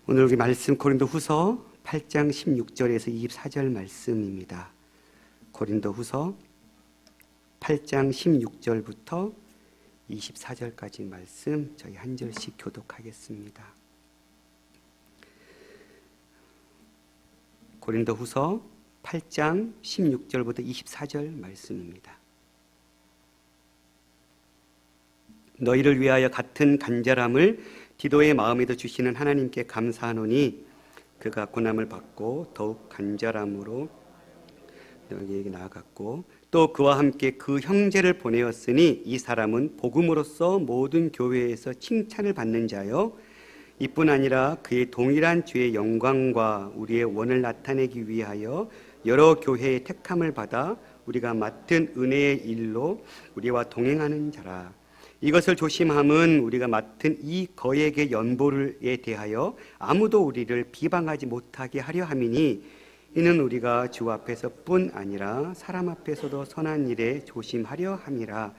오늘 우리 말씀 고린도후서 8장 16절에서 24절 말씀입니다. 고린도후서 8장 16절부터 24절까지 말씀 저희 한 절씩 교독하겠습니다. 고린도후서 8장 16절부터 24절 말씀입니다. 너희를 위하여 같은 간절함을 디도의 마음에도 주시는 하나님께 감사하노니 그가 고난을 받고 더욱 간절함으로 너희에게 나아갔고 또 그와 함께 그 형제를 보내었으니 이 사람은 복음으로써 모든 교회에서 칭찬을 받는 자요 이뿐 아니라 그의 동일한 주의 영광과 우리의 원을 나타내기 위하여 여러 교회의 택함을 받아 우리가 맡은 은혜의 일로 우리와 동행하는 자라. 이것을 조심함은 우리가 맡은 이 거액의 연보에 대하여 아무도 우리를 비방하지 못하게 하려 함이니 이는 우리가 주 앞에서뿐 아니라 사람 앞에서도 선한 일에 조심하려 함이라.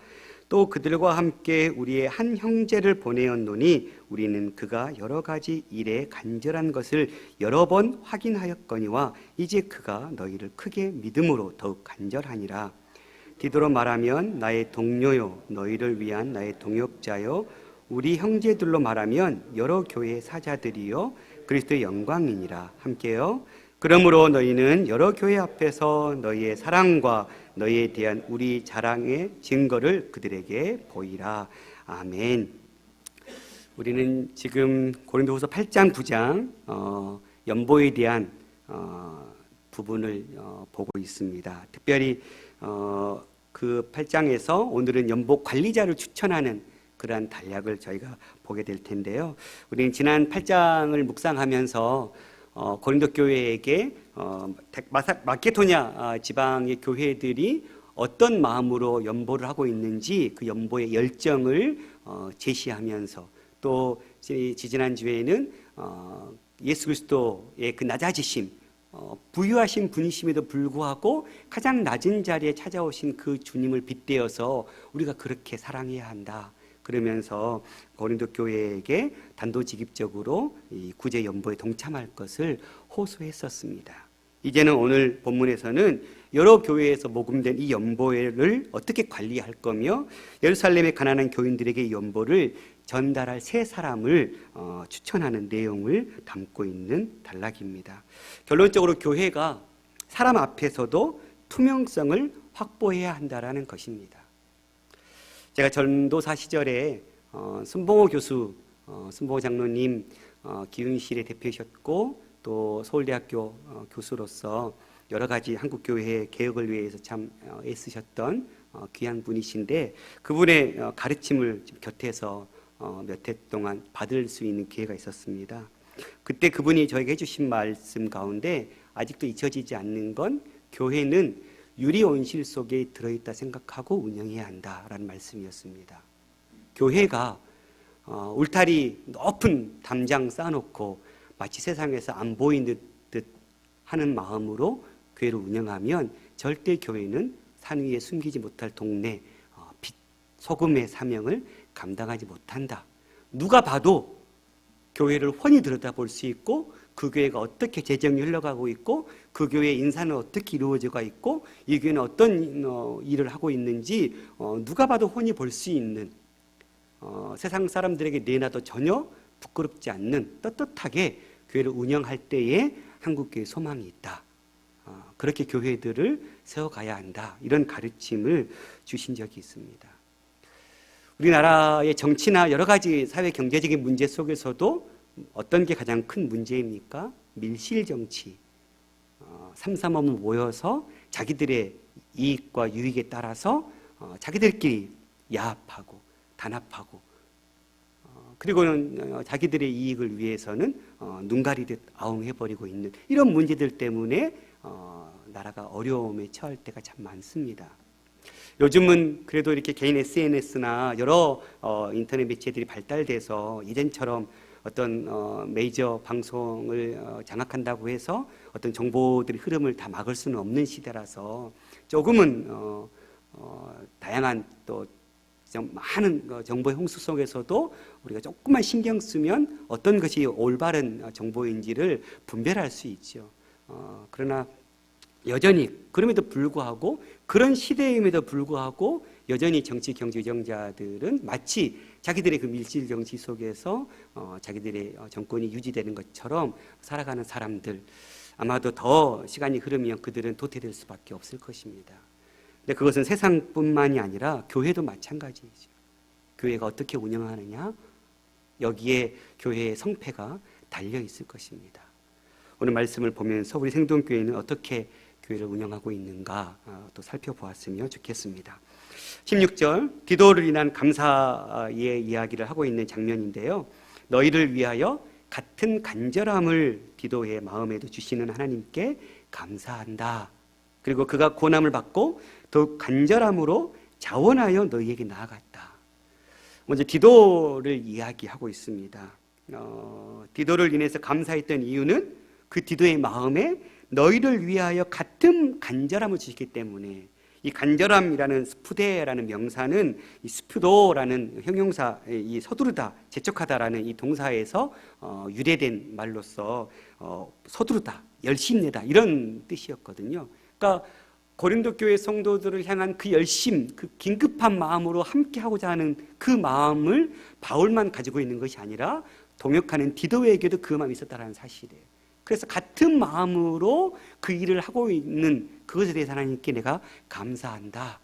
또 그들과 함께 우리의 한 형제를 보내었노니 우리는 그가 여러 가지 일에 간절한 것을 여러 번 확인하였거니와 이제 그가 너희를 크게 믿음으로 더욱 간절하니라. 디도로 말하면 나의 동료요 너희를 위한 나의 동역자요 우리 형제들로 말하면 여러 교회의 사자들이요 그리스도의 영광이니라. 함께요. 그러므로 너희는 여러 교회 앞에서 너희의 사랑과 너희에 대한 우리 자랑의 증거를 그들에게 보이라. 아멘. 우리는 지금 고린도후서 8장 9장 연보에 대한 부분을 보고 있습니다. 특별히 그 8장에서 오늘은 연보 관리자를 추천하는 그러한 단락을 저희가 보게 될 텐데요. 우리는 지난 8장을 묵상하면서 고린도 교회에게 마케도냐 지방의 교회들이 어떤 마음으로 연보를 하고 있는지 그 연보의 열정을 제시하면서 또 지지난주에는 예수 그리스도의 그 낮아지심 부유하신 분이심에도 불구하고 가장 낮은 자리에 찾아오신 그 주님을 빗대어서 우리가 그렇게 사랑해야 한다. 그러면서 고린도 교회에게 단도직입적으로 이 구제 연보에 동참할 것을 호소했었습니다. 이제는 오늘 본문에서는 여러 교회에서 모금된 이 연보를 어떻게 관리할 거며 예루살렘의 가난한 교인들에게 이 연보를 전달할 세 사람을 추천하는 내용을 담고 있는 단락입니다. 결론적으로 교회가 사람 앞에서도 투명성을 확보해야 한다라는 것입니다. 제가 전도사 시절에 순봉호 교수, 순봉호 장로님 기흥실의 대표이셨고 또 서울대학교 교수로서 여러 가지 한국교회 개혁을 위해서 참 애쓰셨던 귀한 분이신데 그분의 가르침을 곁에서 몇 해 동안 받을 수 있는 기회가 있었습니다. 그때 그분이 저에게 해주신 말씀 가운데 아직도 잊혀지지 않는 건 교회는 유리온실 속에 들어있다 생각하고 운영해야 한다라는 말씀이었습니다. 교회가 울타리 높은 담장 쌓아놓고 마치 세상에서 안 보이는 듯 하는 마음으로 교회를 운영하면 절대 교회는 산 위에 숨기지 못할 동네 빛, 소금의 사명을 감당하지 못한다. 누가 봐도 교회를 훤히 들여다볼 수 있고 그 교회가 어떻게 재정이 흘러가고 있고 그 교회의 인사는 어떻게 이루어지고 있고 이 교회는 어떤 일을 하고 있는지 누가 봐도 훤히 볼 수 있는 세상 사람들에게 내놔도 전혀 부끄럽지 않는 떳떳하게 교회를 운영할 때에 한국교회 소망이 있다. 그렇게 교회들을 세워가야 한다. 이런 가르침을 주신 적이 있습니다. 우리나라의 정치나 여러 가지 사회 경제적인 문제 속에서도 어떤 게 가장 큰 문제입니까? 밀실정치. 삼삼오오 모여서 자기들의 이익과 유익에 따라서 자기들끼리 야합하고 단합하고 그리고는 자기들의 이익을 위해서는 눈 가리듯 아웅해버리고 있는 이런 문제들 때문에 나라가 어려움에 처할 때가 참 많습니다. 요즘은 그래도 이렇게 개인 SNS나 여러 인터넷 매체들이 발달돼서 이전처럼 어떤 메이저 방송을 장악한다고 해서 어떤 정보들의 흐름을 다 막을 수는 없는 시대라서 조금은 다양한 또 많은 정보의 홍수 속에서도 우리가 조금만 신경 쓰면 어떤 것이 올바른 정보인지를 분별할 수 있죠. 그러나 여전히 그럼에도 불구하고 그런 시대임에도 불구하고 여전히 정치 경제 유정자들은 마치 자기들의 그 밀실 정치 속에서 자기들의 정권이 유지되는 것처럼 살아가는 사람들, 아마도 더 시간이 흐르면 그들은 도태될 수밖에 없을 것입니다. 근데 그것은 세상뿐만이 아니라 교회도 마찬가지이죠. 교회가 어떻게 운영하느냐, 여기에 교회의 성패가 달려 있을 것입니다. 오늘 말씀을 보면서 우리 생동교회는 어떻게 교회를 운영하고 있는가 또 살펴보았으면 좋겠습니다. 16절, 디도를 인한 감사의 이야기를 하고 있는 장면인데요. 너희를 위하여 같은 간절함을 디도의 마음에도 주시는 하나님께 감사한다. 그리고 그가 고난을 받고 더욱 간절함으로 자원하여 너희에게 나아갔다. 먼저 디도를 이야기하고 있습니다. 디도를 인해서 감사했던 이유는 그 디도의 마음에 너희를 위하여 같은 간절함을 주시기 때문에, 이 간절함이라는 스푸데라는 명사는 이 스푸도라는 형용사, 이 서두르다, 재촉하다라는 이 동사에서 유래된 말로서 서두르다, 열심내다 이런 뜻이었거든요. 그러니까 고린도 교회 성도들을 향한 그 열심, 그 긴급한 마음으로 함께하고자 하는 그 마음을 바울만 가지고 있는 것이 아니라 동역하는 디도에게도 그 마음이 있었다는 사실이에요. 그래서 같은 마음으로 그 일을 하고 있는 그것에 대해서 하나님께 내가 감사한다.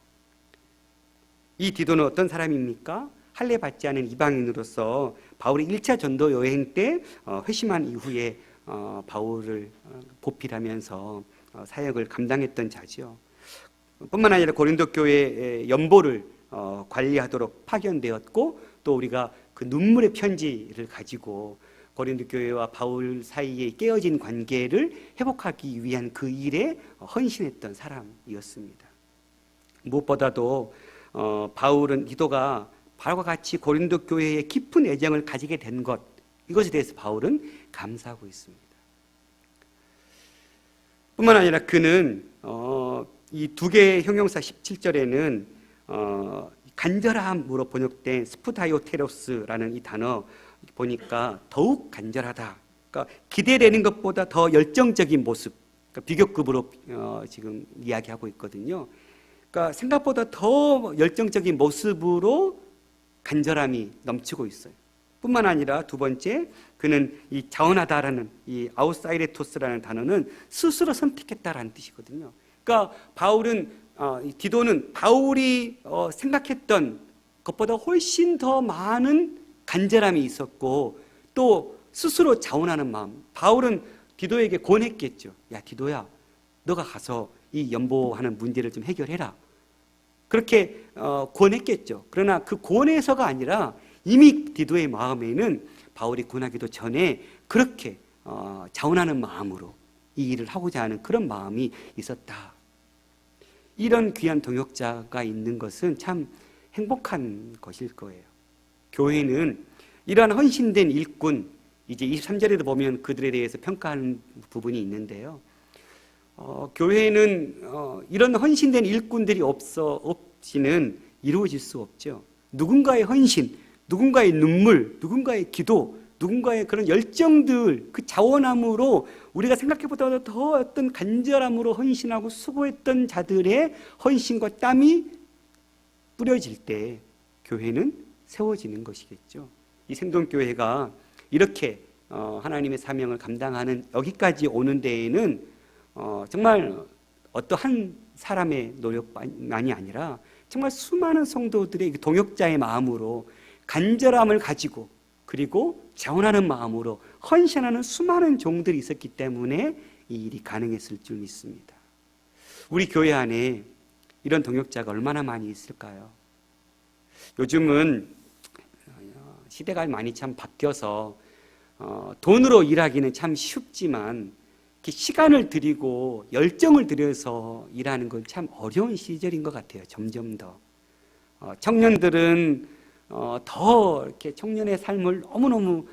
이 디도는 어떤 사람입니까? 할례 받지 않은 이방인으로서 바울이 1차 전도 여행 때 회심한 이후에 바울을 보필하면서 사역을 감당했던 자죠. 뿐만 아니라 고린도 교회의 연보를 관리하도록 파견되었고, 또 우리가 그 눈물의 편지를 가지고 고린도 교회와 바울 사이에 깨어진 관계를 회복하기 위한 그 일에 헌신했던 사람이었습니다. 무엇보다도 바울은 디도가 바울과 같이 고린도 교회에 깊은 애정을 가지게 된 것, 이것에 대해서 바울은 감사하고 있습니다. 뿐만 아니라 그는 이 두 개의 형용사 17절에는 간절함으로 번역된 스푸다이오테로스라는 이 단어 보니까 더욱 간절하다, 그러니까 기대되는 것보다 더 열정적인 모습, 그러니까 비교급으로 지금 이야기하고 있거든요. 그러니까 생각보다 더 열정적인 모습으로 간절함이 넘치고 있어요. 뿐만 아니라 두 번째, 그는 이 자원하다라는 이 아우사이레토스라는 단어는 스스로 선택했다라는 뜻이거든요. 그러니까 디도는 바울이 생각했던 것보다 훨씬 더 많은 간절함이 있었고, 또 스스로 자원하는 마음. 바울은 디도에게 권했겠죠. 야, 디도야, 너가 가서 이 연보하는 문제를 좀 해결해라. 그렇게 권했겠죠. 그러나 그 권해서가 아니라 이미 디도의 마음에는 바울이 권하기도 전에 그렇게 자원하는 마음으로 이 일을 하고자 하는 그런 마음이 있었다. 이런 귀한 동역자가 있는 것은 참 행복한 것일 거예요. 교회는 이러한 헌신된 일꾼, 이제 23절에도 보면 그들에 대해서 평가하는 부분이 있는데요. 교회는 이런 헌신된 일꾼들이 없이는 이루어질 수 없죠. 누군가의 헌신, 누군가의 눈물, 누군가의 기도, 누군가의 그런 열정들, 그 자원함으로 우리가 생각해보다 더 어떤 간절함으로 헌신하고 수고했던 자들의 헌신과 땀이 뿌려질 때 교회는 세워지는 것이겠죠. 이 생동교회가 이렇게 하나님의 사명을 감당하는 여기까지 오는 데에는 정말 어떠한 사람의 노력만이 아니라 정말 수많은 성도들의 동역자의 마음으로 간절함을 가지고, 그리고 자원하는 마음으로 헌신하는 수많은 종들이 있었기 때문에 이 일이 가능했을 줄 믿습니다. 우리 교회 안에 이런 동역자가 얼마나 많이 있을까요? 요즘은 시대가 많이 참 바뀌어서 돈으로 일하기는 참 쉽지만 시간을 들이고 열정을 들여서 일하는 건 참 어려운 시절인 것 같아요. 점점 더 청년들은 더 이렇게 청년의 삶을 너무너무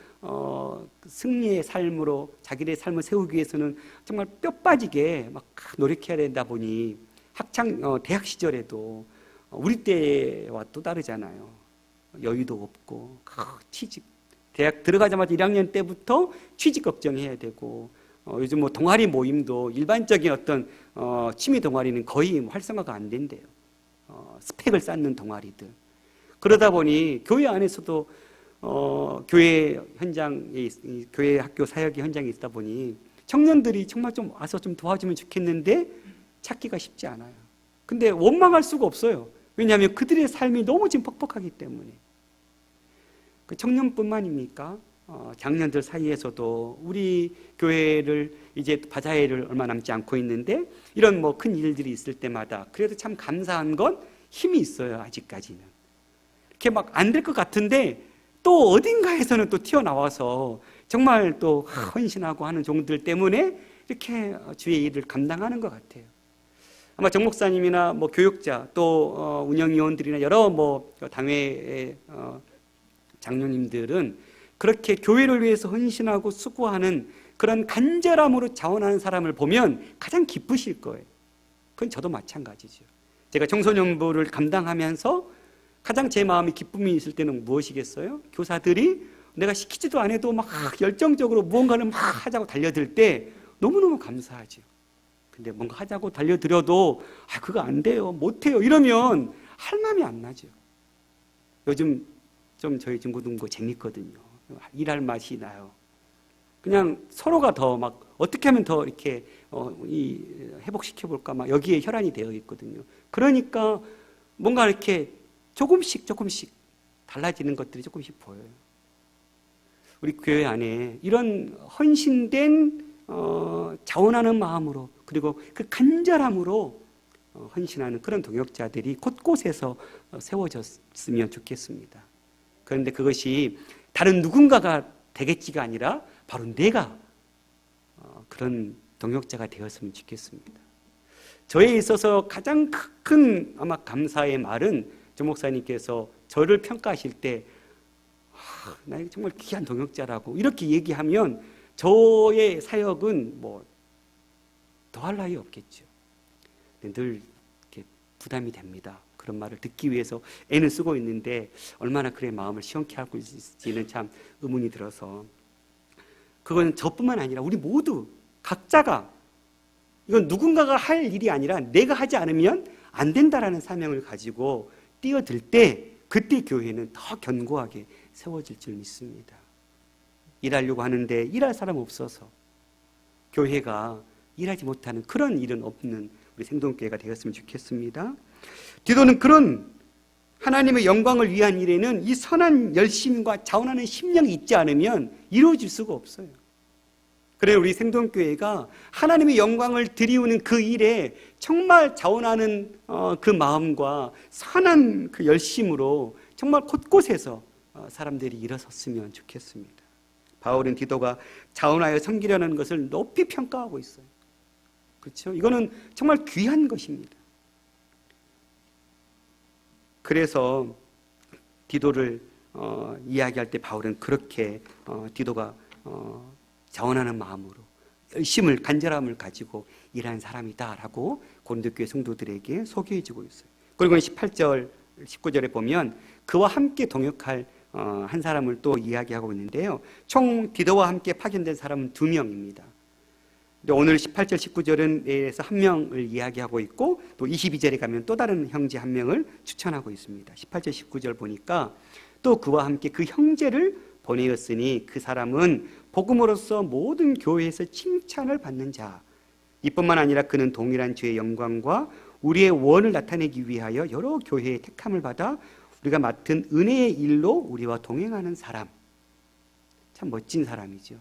승리의 삶으로 자기의 삶을 세우기 위해서는 정말 뼈 빠지게 막 노력해야 된다 보니 대학 시절에도 우리 때와 또 다르잖아요. 여유도 없고 취직, 대학 들어가자마자 1학년 때부터 취직 걱정해야 되고 요즘 뭐 동아리 모임도 일반적인 어떤 취미 동아리는 거의 활성화가 안 된대요. 스펙을 쌓는 동아리들. 그러다 보니 교회 안에서도 교회 현장에 교회 학교 사역의 현장에 있다 보니 청년들이 정말 좀 와서 좀 도와주면 좋겠는데 찾기가 쉽지 않아요. 근데 원망할 수가 없어요. 왜냐하면 그들의 삶이 너무 지금 퍽퍽하기 때문에. 그 청년뿐만입니까? 장년들 사이에서도 우리 교회를 이제 바자회를 얼마 남지 않고 있는데 이런 뭐 큰 일들이 있을 때마다 그래도 참 감사한 건 힘이 있어요. 아직까지는 이렇게 막 안 될 것 같은데 또 어딘가에서는 또 튀어나와서 정말 또 헌신하고 하는 종들 때문에 이렇게 주의 일을 감당하는 것 같아요. 아마 정 목사님이나 뭐 교육자 또 운영위원들이나 여러 뭐 당회의 장로님들은 그렇게 교회를 위해서 헌신하고 수고하는 그런 간절함으로 자원하는 사람을 보면 가장 기쁘실 거예요. 그건 저도 마찬가지죠. 제가 청소년부를 감당하면서 가장 제 마음에 기쁨이 있을 때는 무엇이겠어요? 교사들이 내가 시키지도 안 해도 막 열정적으로 무언가를 막 하자고 달려들 때 너무너무 감사하죠. 근데 뭔가 하자고 달려들어도 그거 안 돼요, 못해요 이러면 할 마음이 안 나죠. 요즘 좀 저희 중고등부 재밌거든요. 일할 맛이 나요. 그냥 서로가 더 막 어떻게 하면 더 이렇게 회복시켜볼까 막 여기에 혈안이 되어 있거든요. 그러니까 뭔가 이렇게 조금씩 달라지는 것들이 조금씩 보여요. 우리 교회 안에 이런 헌신된 자원하는 마음으로 그리고 그 간절함으로 헌신하는 그런 동역자들이 곳곳에서 세워졌으면 좋겠습니다. 그런데 그것이 다른 누군가가 되겠지가 아니라 바로 내가 그런 동역자가 되었으면 좋겠습니다. 저에 있어서 가장 큰 아마 감사의 말은 조 목사님께서 저를 평가하실 때 나 정말 귀한 동역자라고 이렇게 얘기하면 저의 사역은 뭐 더할 나위 없겠죠. 늘 이렇게 부담이 됩니다. 그런 말을 듣기 위해서 애는 쓰고 있는데 얼마나 그의 마음을 시원케 하고 있을지는 참 의문이 들어서 그건 저뿐만 아니라 우리 모두 각자가 이건 누군가가 할 일이 아니라 내가 하지 않으면 안 된다라는 사명을 가지고 뛰어들 때 그때 교회는 더 견고하게 세워질 줄 믿습니다. 일하려고 하는데 일할 사람 없어서 교회가 일하지 못하는 그런 일은 없는 우리 생동교회가 되었으면 좋겠습니다. 디도는 그런 하나님의 영광을 위한 일에는 이 선한 열심과 자원하는 심령이 있지 않으면 이루어질 수가 없어요. 그래 우리 생동교회가 하나님의 영광을 드리우는 그 일에 정말 자원하는 그 마음과 선한 그 열심으로 정말 곳곳에서 사람들이 일어섰으면 좋겠습니다. 바울은 디도가 자원하여 섬기려는 것을 높이 평가하고 있어요. 그렇죠? 이거는 정말 귀한 것입니다. 그래서 디도를 이야기할 때 바울은 그렇게 디도가 자원하는 마음으로 열심을 간절함을 가지고 일하는 사람이다라고 고린도교회 성도들에게 소개해주고 있어요. 그리고 18절, 19절에 보면 그와 함께 동역할 한 사람을 또 이야기하고 있는데요. 총 디도와 함께 파견된 사람은 2명입니다. 오늘 18절, 19절은 내에서 한 명을 이야기하고 있고 또 22절에 가면 또 다른 형제 한 명을 추천하고 있습니다. 18절, 19절 보니까 또 그와 함께 그 형제를 보내었으니 그 사람은 복음으로써 모든 교회에서 칭찬을 받는 자. 이뿐만 아니라 그는 동일한 주의 영광과 우리의 원을 나타내기 위하여 여러 교회의 택함을 받아 우리가 맡은 은혜의 일로 우리와 동행하는 사람. 참 멋진 사람이죠.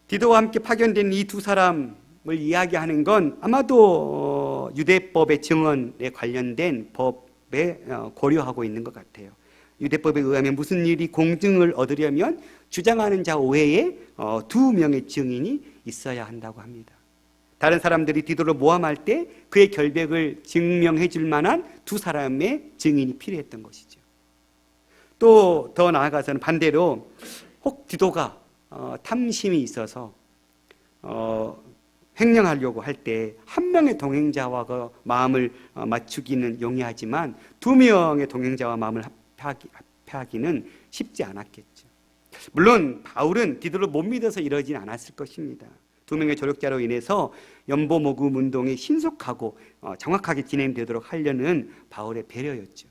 디도와 함께 파견된 이 두 사람을 이야기하는 건 아마도 유대법의 증언에 관련된 법에 고려하고 있는 것 같아요. 유대법에 의하면 무슨 일이 공증을 얻으려면 주장하는 자 외에 2명의 증인이 있어야 한다고 합니다. 다른 사람들이 디도를 모함할 때 그의 결백을 증명해 줄 만한 2 사람의 증인이 필요했던 것이죠. 또 더 나아가서는 반대로 혹 디도가 탐심이 있어서 횡령하려고 할 때 한 명의 동행자와 그 마음을 맞추기는 용이하지만 두 명의 동행자와 마음을 합하기는 쉽지 않았겠죠. 물론 바울은 디도를 못 믿어서 이러진 않았을 것입니다. 두 명의 조력자로 인해서 연보 모금 운동이 신속하고 정확하게 진행되도록 하려는 바울의 배려였죠.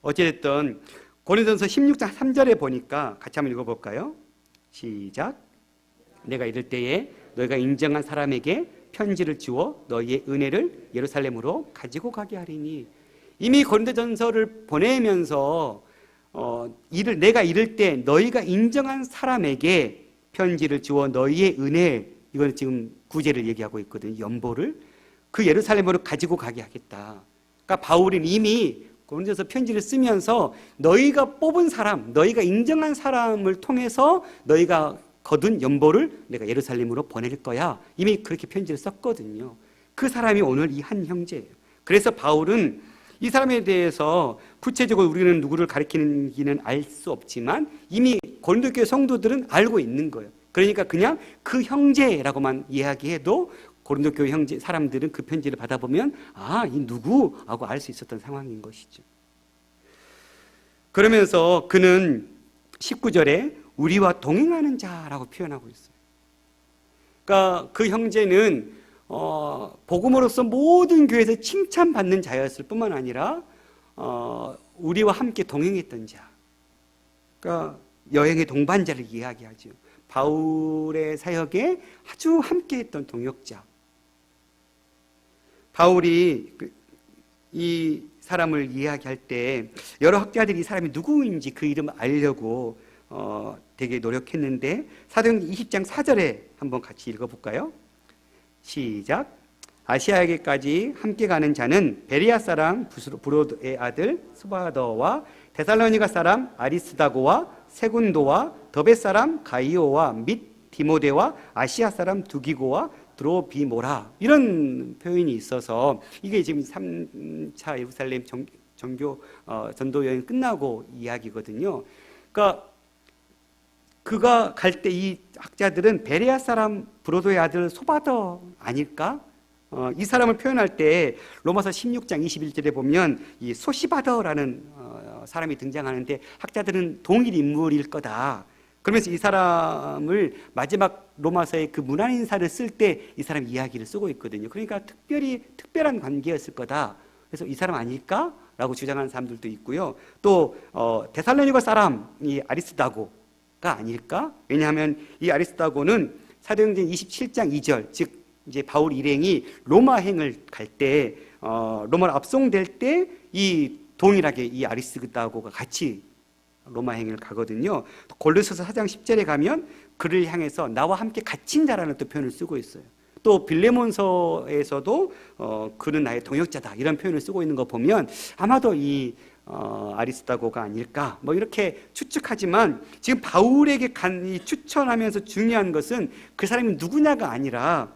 어찌됐든 고린도전서 16장 3절에 보니까 같이 한번 읽어볼까요? 시작. 내가 이럴 때에 너희가 인정한 사람에게 편지를 주어 너희의 은혜를 예루살렘으로 가지고 가게 하리니, 이미 고린도전서를 보내면서 내가 이럴 때 너희가 인정한 사람에게 편지를 주어 너희의 은혜, 이건 지금 구제를 얘기하고 있거든요. 연보를 그 예루살렘으로 가지고 가게 하겠다. 그러니까 바울은 이미 고린도전서 편지를 쓰면서 너희가 뽑은 사람, 너희가 인정한 사람을 통해서 너희가 거둔 연보를 내가 예루살렘으로 보낼 거야, 이미 그렇게 편지를 썼거든요. 그 사람이 오늘 이 한 형제예요. 그래서 바울은 이 사람에 대해서 구체적으로 우리는 누구를 가리키는지는 알 수 없지만 이미 고린도 교회 성도들은 알고 있는 거예요. 그러니까 그냥 그 형제라고만 이야기해도 고린도 교회 형제 사람들은 그 편지를 받아보면 이 누구? 하고 알 수 있었던 상황인 것이죠. 그러면서 그는 19절에 우리와 동행하는 자라고 표현하고 있어요. 그러니까 그 형제는 복음으로서 모든 교회에서 칭찬받는 자였을 뿐만 아니라 우리와 함께 동행했던 자, 그러니까 여행의 동반자를 이야기하죠. 바울의 사역에 아주 함께했던 동역자. 바울이 이 사람을 이야기할 때 여러 학자들이 이 사람이 누구인지 그 이름을 알려고 되게 노력했는데 사도행전 20장 4절에 한번 같이 읽어볼까요? 시작. 아시아에게까지 함께 가는 자는 베레아 사람 브로도의 아들 스바더와 데살로니가 사람 아리스다고와 세군도와 더베 사람 가이오와 및 디모데와 아시아 사람 두기고와 드로비모라, 이런 표현이 있어서 이게 지금 3차 예루살렘 전도 여행 끝나고 이야기거든요. 그러니까 그가 갈 때 이 학자들은 베레아 사람 브로도의 아들 소바더 아닐까? 이 사람을 표현할 때 로마서 16장 21절에 보면 이 소시바더라는 사람이 등장하는데 학자들은 동일 인물일 거다. 그러면서 이 사람을 마지막 로마서의 그 문안 인사를 쓸 때 이 사람 이야기를 쓰고 있거든요. 그러니까 특별한 관계였을 거다. 그래서 이 사람 아닐까? 라고 주장하는 사람들도 있고요. 또 데살로니가 사람이 아리스다고 가 아닐까? 왜냐하면 이 아리스다고는 사도행전 27장 2절, 즉 이제 바울 일행이 로마행을 갈 때 로마로 압송될 때 이 동일하게 이 아리스다고가 같이 로마행을 가거든요. 골로새서 4장 10절에 가면 그를 향해서 나와 함께 갇힌 자라는 또 표현을 쓰고 있어요. 또 빌레몬서에서도 그는 나의 동역자다, 이런 표현을 쓰고 있는 거 보면 아마도 이 아리스다고가 아닐까, 뭐 이렇게 추측하지만 지금 바울에게 추천하면서 중요한 것은 그 사람이 누구냐가 아니라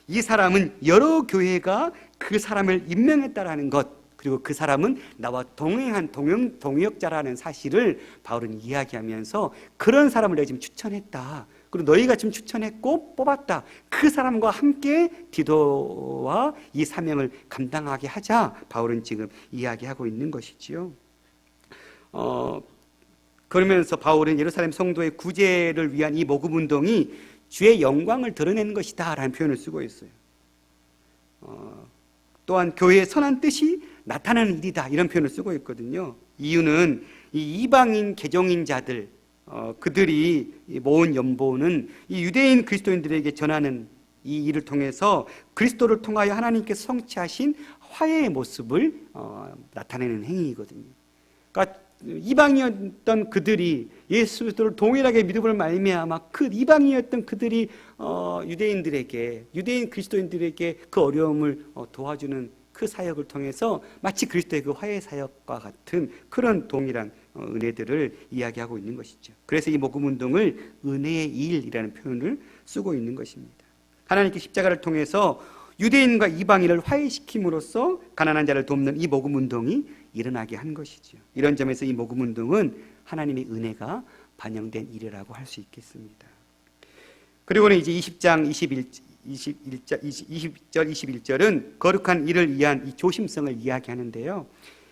이 사람은 여러 교회가 그 사람을 임명했다라는 것, 그리고 그 사람은 나와 동행한 동역자라는 사실을 바울은 이야기하면서 그런 사람을 내가 지금 추천했다, 그리고 너희가 지금 추천했고 뽑았다, 그 사람과 함께 디도와 이 사명을 감당하게 하자, 바울은 지금 이야기하고 있는 것이지요. 그러면서 바울은 예루살렘 성도의 구제를 위한 이 모금 운동이 주의 영광을 드러내는 것이다 라는 표현을 쓰고 있어요. 또한 교회의 선한 뜻이 나타나는 일이다, 이런 표현을 쓰고 있거든요. 이유는 이 이방인 개종인자들 그들이 모은 연보는 이 유대인 그리스도인들에게 전하는 이 일을 통해서 그리스도를 통하여 하나님께서 성취하신 화해의 모습을 나타내는 행위이거든요. 그러니까 이방이었던 그들이 예수 그리스도를 동일하게 믿음을 말미암아 그 이방이었던 그들이 유대인들에게, 유대인 그리스도인들에게 그 어려움을 도와주는 그 사역을 통해서 마치 그리스도의 그 화해 사역과 같은 그런 동일한 은혜들을 이야기하고 있는 것이죠. 그래서 이 모금 운동을 은혜의 일이라는 표현을 쓰고 있는 것입니다. 하나님께 십자가를 통해서 유대인과 이방인을 화해시킴으로써 가난한 자를 돕는 이 모금 운동이 일어나게 한 것이죠. 이런 점에서 이 모금 운동은 하나님의 은혜가 반영된 일이라고 할 수 있겠습니다. 그리고는 이제 20장 20절, 21절은 거룩한 일을 위한 이 조심성을 이야기하는데요.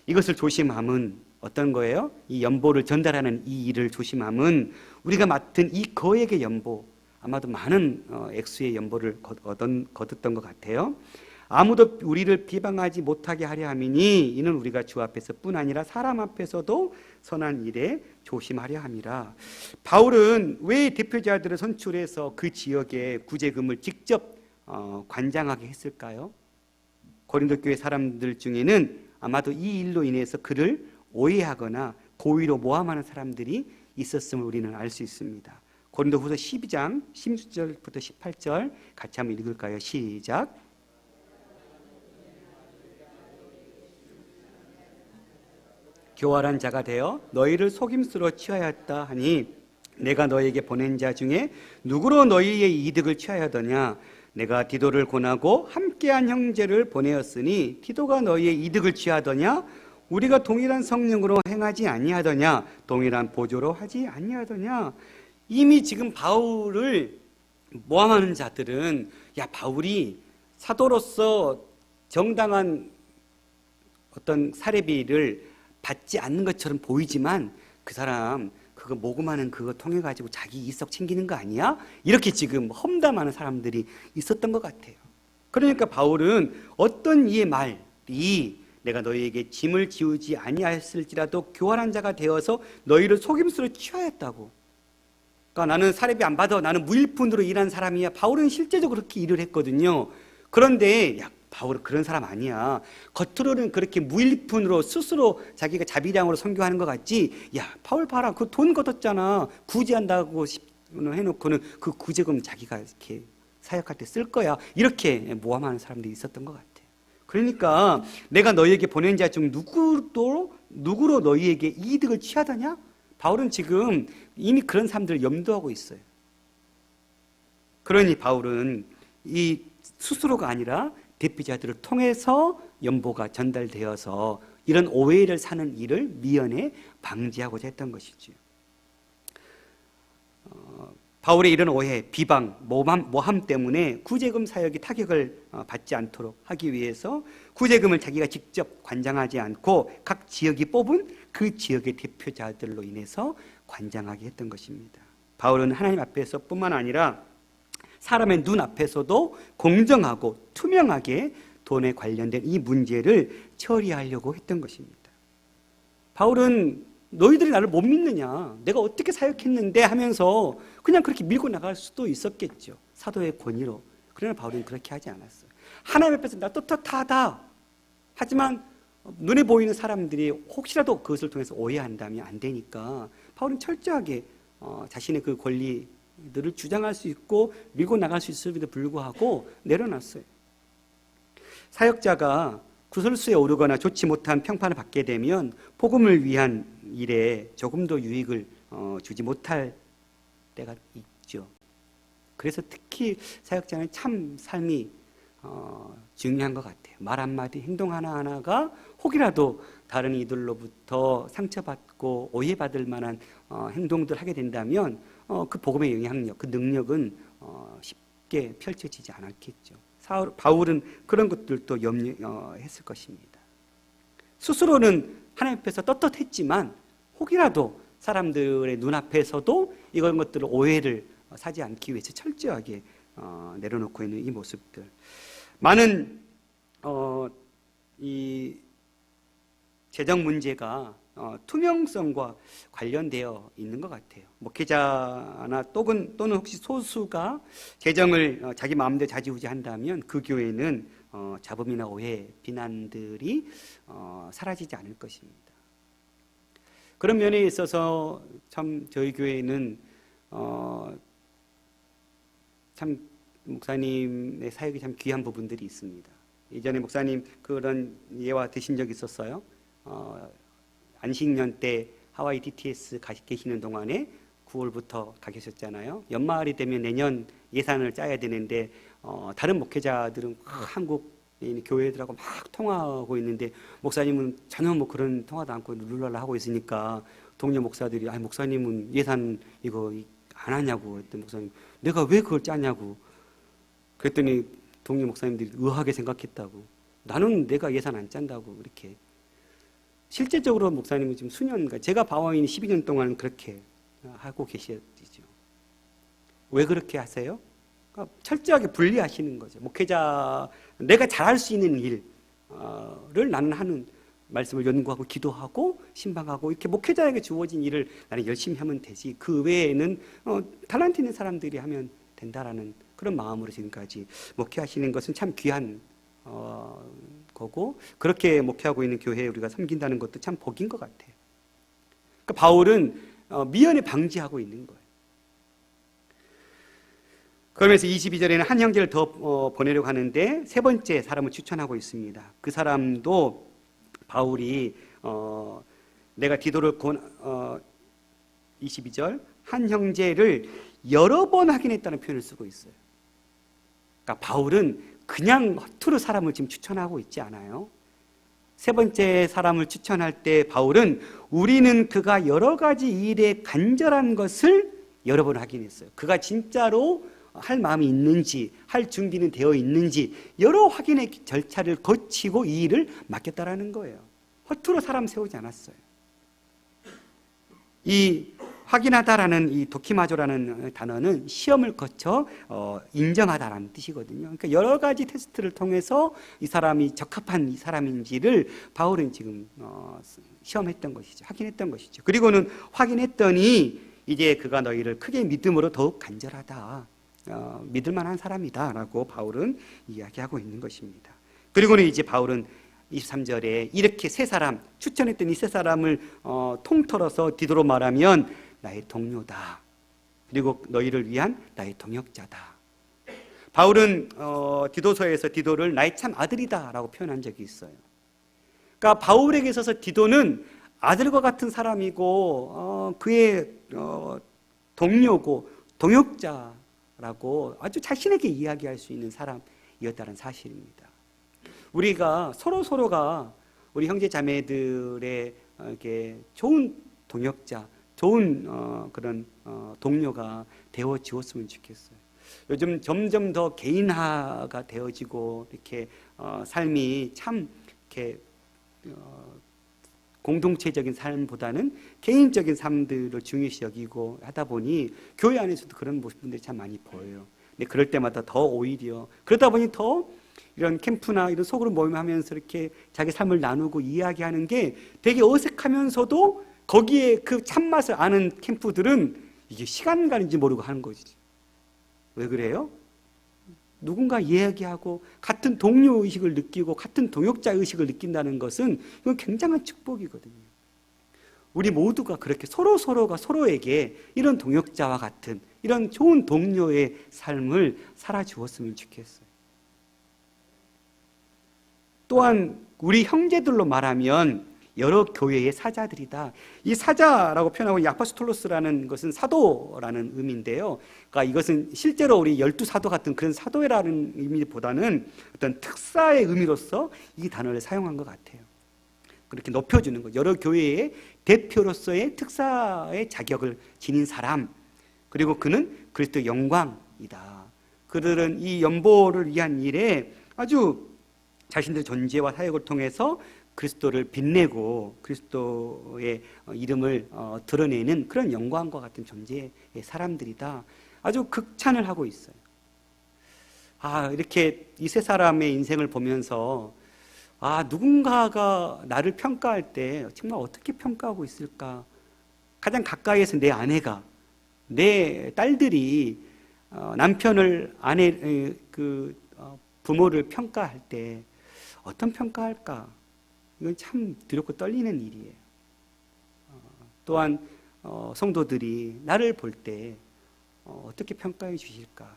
이것을 조심함은 어떤 거예요? 이 연보를 전달하는 이 일을 조심함은 우리가 맡은 이 거액의 연보, 아마도 많은 액수의 연보를 거뒀던 것 같아요. 아무도 우리를 비방하지 못하게 하려 함이니 이는 우리가 주 앞에서뿐 아니라 사람 앞에서도 선한 일에 조심하려 함이라. 바울은 왜 대표자들을 선출해서 그 지역의 구제금을 직접 관장하게 했을까요? 고린도 교회 사람들 중에는 아마도 이 일로 인해서 그를 오해하거나 고의로 모함하는 사람들이 있었음을 우리는 알 수 있습니다. 고린도후서 12장 16절부터 18절 같이 한번 읽을까요? 시작. 교활한 자가 되어 너희를 속임수로 취하였다 하니 내가 너희에게 보낸 자 중에 누구로 너희의 이득을 취하였더냐? 내가 디도를 권하고 함께한 형제를 보내었으니 디도가 너희의 이득을 취하더냐? 우리가 동일한 성령으로 행하지 아니하더냐? 동일한 보조로 하지 아니하더냐? 이미 지금 바울을 모함하는 자들은 야, 바울이 사도로서 정당한 어떤 사례비를 받지 않는 것처럼 보이지만 그 사람 그거 모금하는 그거 통해 가지고 자기 이석 챙기는 거 아니야? 이렇게 지금 험담하는 사람들이 있었던 것 같아요. 그러니까 바울은 어떤 이의 말이 내가 너희에게 짐을 지우지 아니하였을지라도 교활한 자가 되어서 너희를 속임수로 취하였다고. 그러니까 나는 사례비 안 받아, 나는 무일푼으로 일한 사람이야. 바울은 실제적으로 그렇게 일을 했거든요. 그런데 야, 바울은 그런 사람 아니야. 겉으로는 그렇게 무일푼으로 스스로 자기가 자비량으로 선교하는 것 같지. 야, 바울 봐라, 그 돈 걷었잖아. 구제한다고 해놓고는 그 구제금 자기가 이렇게 사역할 때 쓸 거야. 이렇게 모함하는 사람들이 있었던 것 같아요. 그러니까 내가 너희에게 보낸 자 중 누구로 너희에게 이득을 취하더냐? 바울은 지금 이미 그런 사람들을 염두하고 있어요. 그러니 바울은 이 스스로가 아니라 대표자들을 통해서 연보가 전달되어서 이런 오해를 사는 일을 미연에 방지하고자 했던 것이죠. 바울의 이런 오해, 비방, 모함 때문에 구제금 사역이 타격을 받지 않도록 하기 위해서 구제금을 자기가 직접 관장하지 않고 각 지역이 뽑은 그 지역의 대표자들로 인해서 관장하게 했던 것입니다. 바울은 하나님 앞에서 뿐만 아니라 사람의 눈 앞에서도 공정하고 투명하게 돈에 관련된 이 문제를 처리하려고 했던 것입니다. 바울은 너희들이 나를 못 믿느냐, 내가 어떻게 사역했는데 하면서 그냥 그렇게 밀고 나갈 수도 있었겠죠. 사도의 권위로. 그러나 바울은 그렇게 하지 않았어요. 하나님 앞에서 나 떳떳하다. 하지만 눈에 보이는 사람들이 혹시라도 그것을 통해서 오해한다면 안 되니까 바울은 철저하게 자신의 그 권리들을 주장할 수 있고 밀고 나갈 수 있음에도 불구하고 내려놨어요. 사역자가 구설수에 오르거나 좋지 못한 평판을 받게 되면 복음을 위한 일에 조금 더 유익을 주지 못할 때가 있죠. 그래서 특히 사역자는 참 삶이 중요한 것 같아요. 말 한마디, 행동 하나하나가 혹이라도 다른 이들로부터 상처받고 오해받을 만한 행동들 하게 된다면 그 복음의 영향력, 그 능력은 쉽게 펼쳐지지 않았겠죠. 바울은 그런 것들도 염려했을 것입니다. 스스로는 하나님 앞에서 떳떳했지만 혹이라도 사람들의 눈앞에서도 이런 것들을 오해를 사지 않기 위해서 철저하게 내려놓고 있는 이 모습들. 많은 이 재정 문제가 투명성과 관련되어 있는 것 같아요. 목회자나 또는 혹시 소수가 재정을 자기 마음대로 좌지우지한다면 그 교회는 잡음이나 오해, 비난들이 사라지지 않을 것입니다. 그런 면에 있어서 참 저희 교회는 참 목사님의 사역이 참 귀한 부분들이 있습니다. 이전에 목사님 그런 예와 드신 적이 있었어요. 안식년 때 하와이 DTS 계시는 동안에 9월부터 가 계셨잖아요. 연말이 되면 내년 예산을 짜야 되는데 다른 목회자들은 한국 교회들하고 막 통화하고 있는데 목사님은 전혀 뭐 그런 통화도 않고 룰랄라 하고 있으니까 동료 목사들이 목사님은 예산 이거 안 하냐고 했더니 목사님 내가 왜 그걸 짜냐고. 그랬더니 동료 목사님들이 의아하게 생각했다고. 나는 내가 예산 안 짠다고 이렇게. 실제적으로 목사님은 지금 수년, 제가 바와인 12년 동안 그렇게 하고 계시죠. 왜 그렇게 하세요? 그러니까 철저하게 분리하시는 거죠. 목회자, 내가 잘할 수 있는 일을 나는 하는, 말씀을 연구하고 기도하고 신방하고 이렇게 목회자에게 주어진 일을 나는 열심히 하면 되지, 그 외에는 탤런트 있는 사람들이 하면 된다라는 그런 마음으로 지금까지 목회하시는 것은 참 귀한 거고, 그렇게 목회하고 있는 교회에 우리가 섬긴다는 것도 참 복인 것 같아요. 그러니까 바울은 미연에 방지하고 있는 거예요. 그러면서 22절에는 한 형제를 더 보내려고 하는데 세 번째 사람을 추천하고 있습니다. 그 사람도 바울이 내가 디도를 22절 한 형제를 여러 번 확인했다는 표현을 쓰고 있어요. 그러니까 바울은 그냥 허투루 사람을 지금 추천하고 있지 않아요. 세 번째 사람을 추천할 때 바울은 우리는 그가 여러 가지 일에 간절한 것을 여러 번 확인했어요. 그가 진짜로 할 마음이 있는지, 할 준비는 되어 있는지 여러 확인의 절차를 거치고 이 일을 맡겼다라는 거예요. 허투루 사람 세우지 않았어요. 이 확인하다라는 이 도키마조라는 단어는 시험을 거쳐 인정하다라는 뜻이거든요. 그러니까 여러 가지 테스트를 통해서 이 사람이 적합한 이 사람인지를 바울은 지금 시험했던 것이죠. 확인했던 것이죠. 그리고는 확인했더니 이제 그가 너희를 크게 믿음으로 더욱 간절하다, 믿을 만한 사람이다라고 바울은 이야기하고 있는 것입니다. 그리고는 이제 바울은 23절에 이렇게 세 사람, 추천했던 이 세 사람을 통틀어서 디도로 말하면 나의 동료다, 그리고 너희를 위한 나의 동역자다. 바울은 디도서에서 디도를 나의 참 아들이다 라고 표현한 적이 있어요. 그러니까 바울에게 있어서 디도는 아들과 같은 사람이고 그의 동료고 동역자라고 아주 자신에게 이야기할 수 있는 사람이었다는 사실입니다. 우리가 서로가 우리 형제 자매들의 이렇게 좋은 동역자, 좋은 그런 동료가 되어 지었으면 좋겠어요. 요즘 점점 더 개인화가 되어지고 이렇게 삶이 참 이렇게 공동체적인 삶보다는 개인적인 삶들을 중요시 여기고 하다 보니 교회 안에서도 그런 모습들이 참 많이 보여요. 근데 그럴 때마다 더 오히려 그러다 보니 더 이런 캠프나 이런 소그룹 모임하면서 이렇게 자기 삶을 나누고 이야기하는 게 되게 어색하면서도 거기에 그 참맛을 아는 캠프들은 이게 시간 가는지 모르고 하는 거지. 왜 그래요? 누군가 이야기하고 같은 동료 의식을 느끼고 같은 동역자 의식을 느낀다는 것은 이건 굉장한 축복이거든요. 우리 모두가 그렇게 서로가 서로에게 이런 동역자와 같은 이런 좋은 동료의 삶을 살아주었으면 좋겠어요. 또한 우리 형제들로 말하면 여러 교회의 사자들이다. 이 사자라고 표현하고 이 아포스톨로스라는 것은 사도라는 의미인데요. 그러니까 이것은 실제로 우리 12사도 같은 그런 사도라는 의미보다는 어떤 특사의 의미로서 이 단어를 사용한 것 같아요. 그렇게 높여주는 것. 여러 교회의 대표로서의 특사의 자격을 지닌 사람. 그리고 그는 그리스도의 영광이다. 그들은 이 연보를 위한 일에 아주 자신들의 존재와 사역을 통해서 그리스도를 빛내고 그리스도의 이름을 드러내는 그런 영광과 같은 존재의 사람들이다. 아주 극찬을 하고 있어요. 이렇게 이 세 사람의 인생을 보면서 누군가가 나를 평가할 때 정말 어떻게 평가하고 있을까? 가장 가까이에서 내 아내가, 내 딸들이 남편을 부모를 평가할 때 어떤 평가할까? 이건 참 두렵고 떨리는 일이에요. 또한 성도들이 나를 볼 때 어떻게 평가해 주실까?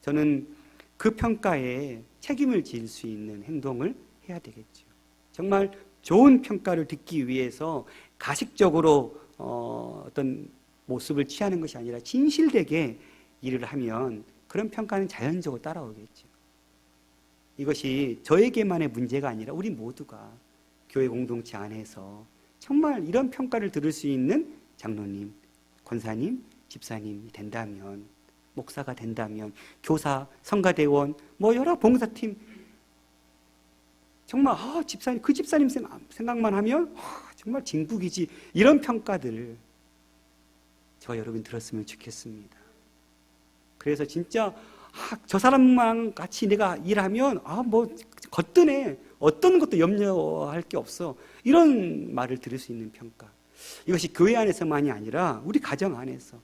저는 그 평가에 책임을 질 수 있는 행동을 해야 되겠죠. 정말 좋은 평가를 듣기 위해서 가식적으로 어떤 모습을 취하는 것이 아니라 진실되게 일을 하면 그런 평가는 자연적으로 따라오겠죠. 이것이 저에게만의 문제가 아니라 우리 모두가 교회 공동체 안에서 정말 이런 평가를 들을 수 있는 장로님, 권사님, 집사님이 된다면 목사가 된다면, 교사, 성가대원, 뭐 여러 봉사팀, 정말 집사님, 그 집사님 생각만 하면 정말 진국이지, 이런 평가들을 저와 여러분 들었으면 좋겠습니다. 그래서 진짜 저 사람만 같이 내가 일하면 뭐 거뜬해, 어떤 것도 염려할 게 없어, 이런 말을 들을 수 있는 평가. 이것이 교회 안에서만이 아니라 우리 가정 안에서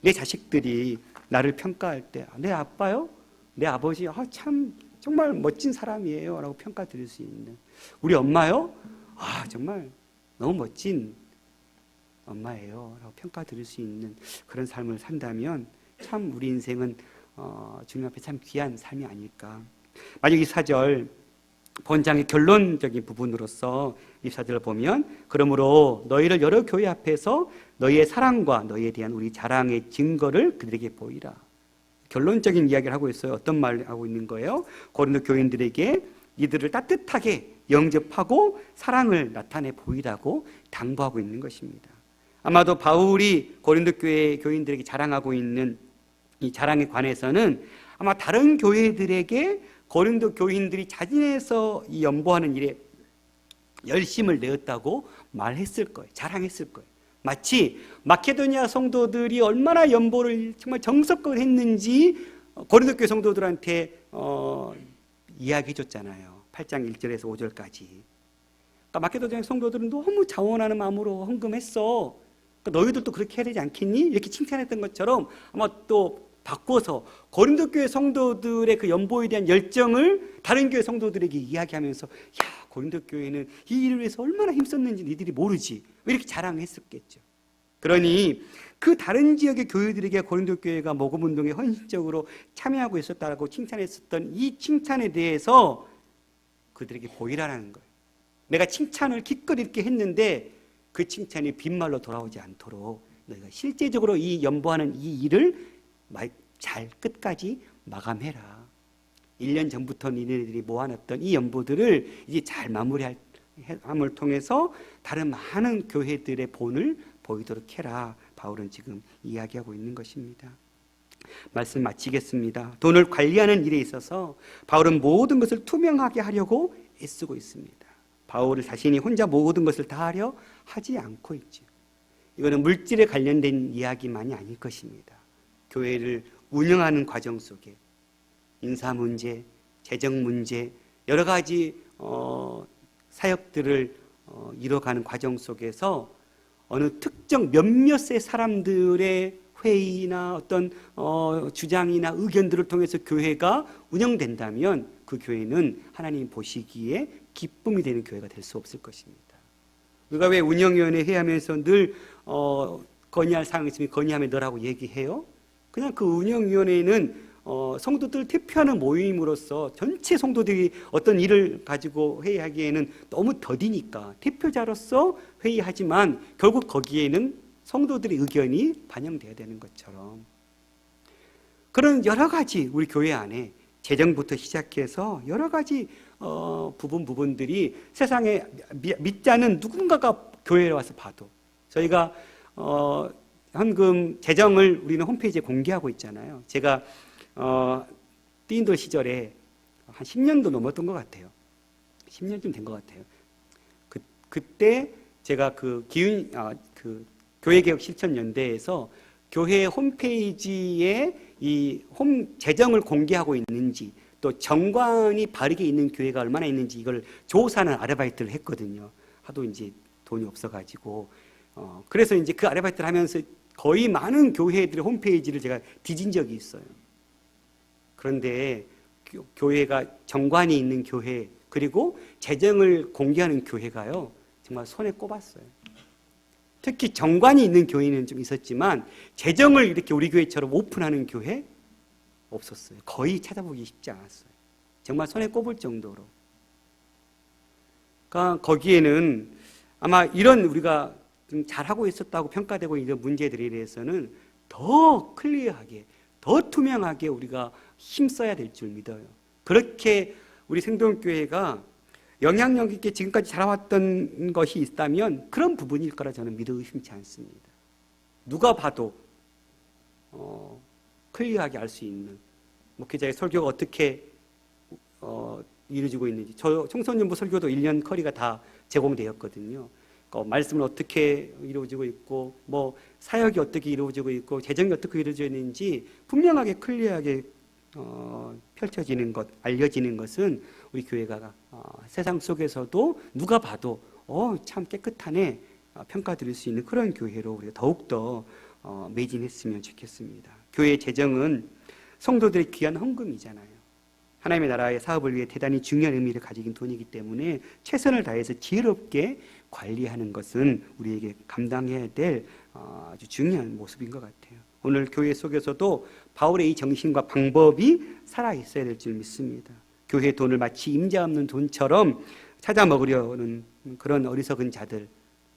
내 자식들이 나를 평가할 때, 내 아빠요? 내 아버지 참 정말 멋진 사람이에요 라고 평가 드릴 수 있는, 우리 엄마요? 정말 너무 멋진 엄마예요 라고 평가 드릴 수 있는 그런 삶을 산다면 참 우리 인생은 주님 앞에 참 귀한 삶이 아닐까. 만약 이 4절 본장의 결론적인 부분으로서 이 4절을 보면, 그러므로 너희를 여러 교회 앞에서 너희의 사랑과 너희에 대한 우리 자랑의 증거를 그들에게 보이라. 결론적인 이야기를 하고 있어요. 어떤 말을 하고 있는 거예요? 고린도 교인들에게 이들을 따뜻하게 영접하고 사랑을 나타내 보이라고 당부하고 있는 것입니다. 아마도 바울이 고린도 교회 교인들에게 자랑하고 있는 이 자랑에 관해서는 아마 다른 교회들에게 고린도 교인들이 자진해서 이 연보하는 일에 열심을 내었다고 말했을 거예요. 자랑했을 거예요. 마치 마케도니아 성도들이 얼마나 연보를 정말 정성껏 했는지 고린도 교회 성도들한테 이야기해 줬잖아요. 8장 1절에서 5절까지. 그러니까 마케도니아 성도들은 너무 자원하는 마음으로 헌금했어. 그러니까 너희들도 그렇게 해야 되지 않겠니? 이렇게 칭찬했던 것처럼 아마 또 바꿔서 고린도 교회 성도들의 그 연보에 대한 열정을 다른 교회 성도들에게 이야기하면서, 야, 고린도 교회는 이 일을 위해서 얼마나 힘썼는지 니들이 모르지, 이렇게 자랑했었겠죠. 그러니 그 다른 지역의 교회들에게 고린도 교회가 모금 운동에 헌신적으로 참여하고 있었다라고 칭찬했었던 이 칭찬에 대해서 그들에게 보이라는 거예요. 내가 칭찬을 기껏 이렇게 했는데 그 칭찬이 빈말로 돌아오지 않도록 너희가 실제적으로 이 연보하는 이 일을 잘 끝까지 마감해라. 1년 전부터 니네들이 모아놨던 이 연보들을 이제 잘 마무리함을 통해서 다른 많은 교회들의 본을 보이도록 해라. 바울은 지금 이야기하고 있는 것입니다. 말씀 마치겠습니다. 돈을 관리하는 일에 있어서 바울은 모든 것을 투명하게 하려고 애쓰고 있습니다. 바울은 자신이 혼자 모든 것을 다 하려 하지 않고 있죠. 이거는 물질에 관련된 이야기만이 아닐 것입니다. 교회를 운영하는 과정 속에 인사 문제, 재정 문제, 여러 가지 사역들을 이뤄가는 과정 속에서 어느 특정 몇몇의 사람들의 회의나 어떤 주장이나 의견들을 통해서 교회가 운영된다면 그 교회는 하나님 보시기에 기쁨이 되는 교회가 될 수 없을 것입니다. 우리가 왜 운영위원회 회의하면서 늘 건의할 사항이 있으면 건의하면 너라고 얘기해요? 그냥 그 운영위원회는 성도들 대표하는 모임으로서 전체 성도들이 어떤 일을 가지고 회의하기에는 너무 더디니까 대표자로서 회의하지만 결국 거기에는 성도들의 의견이 반영돼야 되는 것처럼, 그런 여러 가지 우리 교회 안에 재정부터 시작해서 여러 가지 부분들이 세상에 믿지 않는 누군가가 교회에 와서 봐도, 저희가 현금 재정을 우리는 홈페이지에 공개하고 있잖아요. 제가 띠인돌 시절에 한 10년도 넘었던 것 같아요. 10년쯤 된 것 같아요. 그때 제가 그 교회개혁 실천연대에서 교회 홈페이지에 이 재정을 공개하고 있는지, 또 정관이 바르게 있는 교회가 얼마나 있는지 이걸 조사하는 아르바이트를 했거든요. 하도 이제 돈이 없어가지고 그래서 이제 그 아르바이트를 하면서 거의 많은 교회들의 홈페이지를 제가 뒤진 적이 있어요. 그런데 교회가 정관이 있는 교회, 그리고 재정을 공개하는 교회가요, 정말 손에 꼽았어요. 특히 정관이 있는 교회는 좀 있었지만 재정을 이렇게 우리 교회처럼 오픈하는 교회 없었어요. 거의 찾아보기 쉽지 않았어요. 정말 손에 꼽을 정도로. 그러니까 거기에는 아마 이런 우리가 좀 잘하고 있었다고 평가되고 있는 문제들에 대해서는 더 클리어하게, 더 투명하게 우리가 힘써야 될 줄 믿어요. 그렇게 우리 생동교회가 영향력 있게 지금까지 자라왔던 것이 있다면 그런 부분일 거라 저는 믿어 의심치 않습니다. 누가 봐도 클리어하게 알 수 있는 목회자의 설교가 어떻게 이루어지고 있는지. 저 청소년부 설교도 1년 커리가 다 제공되었거든요. 말씀은 어떻게 이루어지고 있고 뭐 사역이 어떻게 이루어지고 있고 재정이 어떻게 이루어져 있는지 분명하게 클리어하게 펼쳐지는 것, 알려지는 것은 우리 교회가 세상 속에서도 누가 봐도 참 깨끗하네 평가드릴 수 있는 그런 교회로 우리가 더욱더 매진했으면 좋겠습니다. 교회 재정은 성도들의 귀한 헌금이잖아요. 하나님의 나라의 사업을 위해 대단히 중요한 의미를 가지긴 돈이기 때문에 최선을 다해서 지혜롭게 관리하는 것은 우리에게 감당해야 될 아주 중요한 모습인 것 같아요. 오늘 교회 속에서도 바울의 이 정신과 방법이 살아있어야 될 줄 믿습니다. 교회 돈을 마치 임자 없는 돈처럼 찾아 먹으려는 그런 어리석은 자들,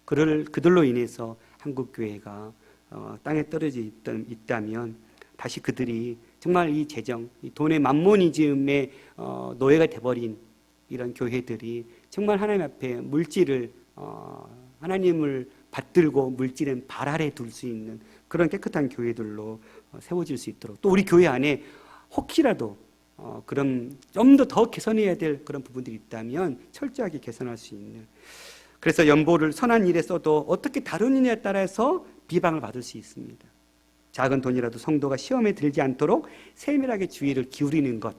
그들로 인해서 한국교회가 땅에 떨어져 있다면 다시 그들이 정말 이 재정, 이 돈의 만모니즘의 노예가 돼버린 이런 교회들이 정말 하나님 앞에 물질을 하나님을 받들고 물질은 발 아래 둘 수 있는 그런 깨끗한 교회들로 세워질 수 있도록, 또 우리 교회 안에 혹시라도 그런 좀 더 개선해야 될 그런 부분들이 있다면 철저하게 개선할 수 있는, 그래서 연보를 선한 일에 써도 어떻게 다루느냐에 따라서 비방을 받을 수 있습니다. 작은 돈이라도 성도가 시험에 들지 않도록 세밀하게 주의를 기울이는 것,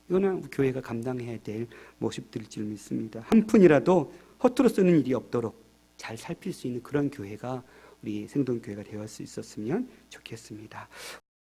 이거는 교회가 감당해야 될 모습들일 줄 믿습니다. 한 푼이라도 허투루 쓰는 일이 없도록 잘 살필 수 있는 그런 교회가 우리 생동교회가 되어 수 있었으면 좋겠습니다.